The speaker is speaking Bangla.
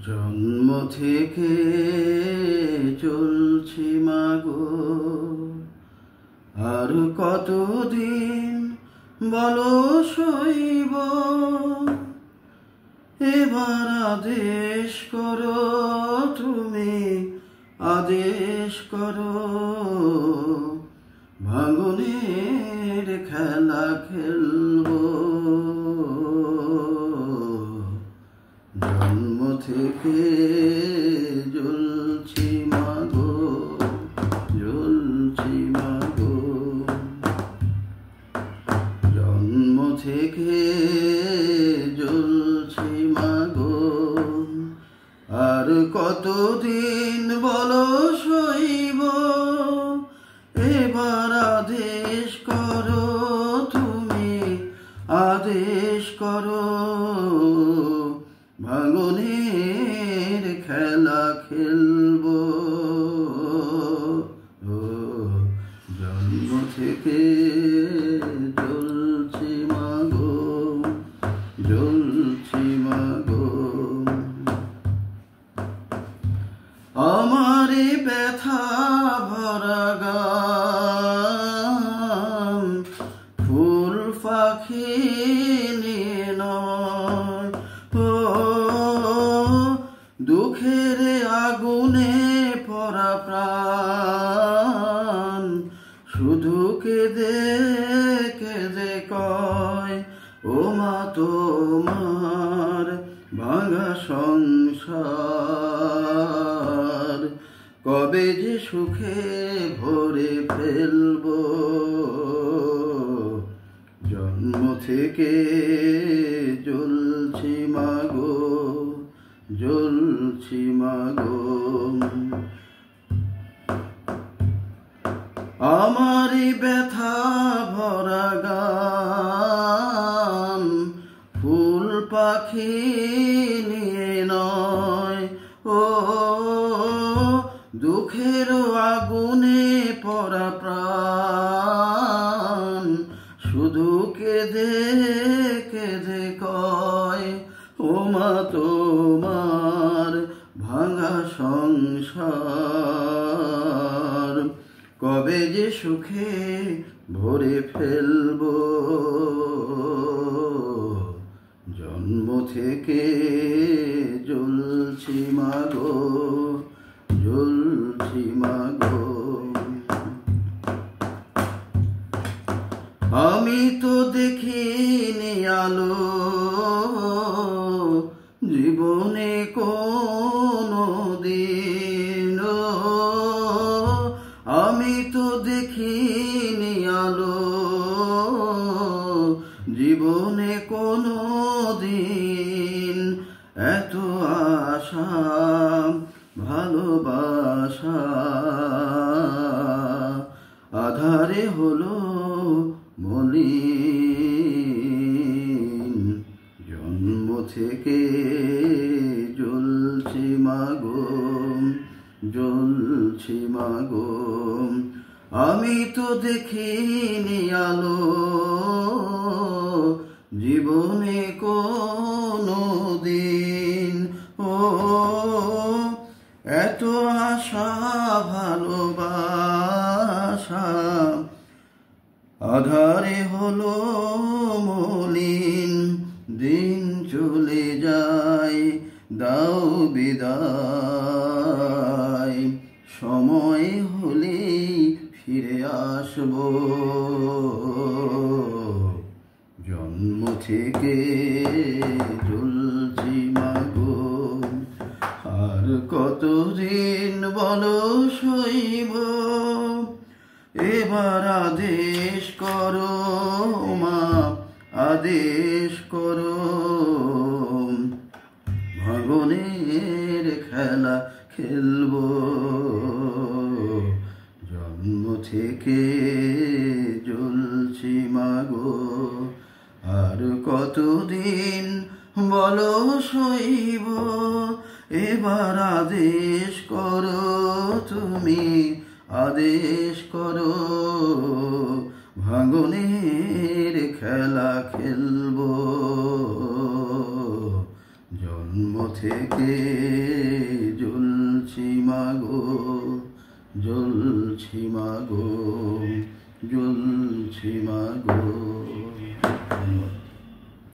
জন্ম থেকে চলছি মাগো, আর কতদিন বলো সইব। এবার আদেশ করো তুমি, আদেশ করো, ভাঙনের খেলা খেলবো। জন্ম থেকে জ্বলছি মাগো, জ্বলছি মাগো। জন্ম থেকে জ্বলছি মাগো, আর কতদিন বলো সইব। এবার আদেশ করো তুমি, আদেশ করো, ভাঙনের খেলা খেলবো। জন্ম থেকে জ্বলছি মাগো, জ্বলছি মাগো। আমার ব্যথা ভরা গান ফুল পাখি নিয়ে নয়, দুঃখের আগুনে পড়া প্রাণ শুধু কেঁদে কেঁদে কয়, ও মা তোমার ভাঙা সংসার কবে যে সুখে ভরে ফেলবো। জন্ম থেকে জ্বলছি মাগো, জ্বলছি মাগো। আমারই ব্যথা ভরা গান ফুল পাখি নিয়ে নয়, ও দুঃখের আগুনে পড়া প্রাণ শুধু কেঁদে কেঁদে কয়, ও মা তোমার ভাঙা সংসার কবে যে সুখে ভরে ফেলবো। জন্ম থেকে জ্বলছি মাগো, জ্বলছি মাগো। আমি তো দেখিনি আলো জীবনে কোনো দিন, আমি তো দেখিনি আলো জীবনে কোনো দিন। এত আশা ভালোবাসা আধারে হলো মলিন। জন্ম থেকে জ্বলছি মাগো, জ্বলছি মাগো। আমি তো দেখিনি আলো জীবনে কোনো দিন, ও এত আশা ভালোবাসা আধারে হলো মলিন। দিন চলে যায় দাও বিদায়, সময় হলেই ফিরে আসবো। জন্ম থেকে জ্বলছি মাগো, আর কতদিন বলো সইব। এবার আদেশ করো মা, আদেশ করো, ভাঙনের খেলা খেলবো। জন্ম থেকে জ্বলছি মাগো, আর কতদিন বলো সইব। এবার আদেশ করো তুমি, আদেশ করো, ভাঙনের খেলা খেলবো। জন্ম থেকে জ্বলছি মাগো, জ্বলছি মাগো, জ্বলছি মাগো। ধন্যবাদ।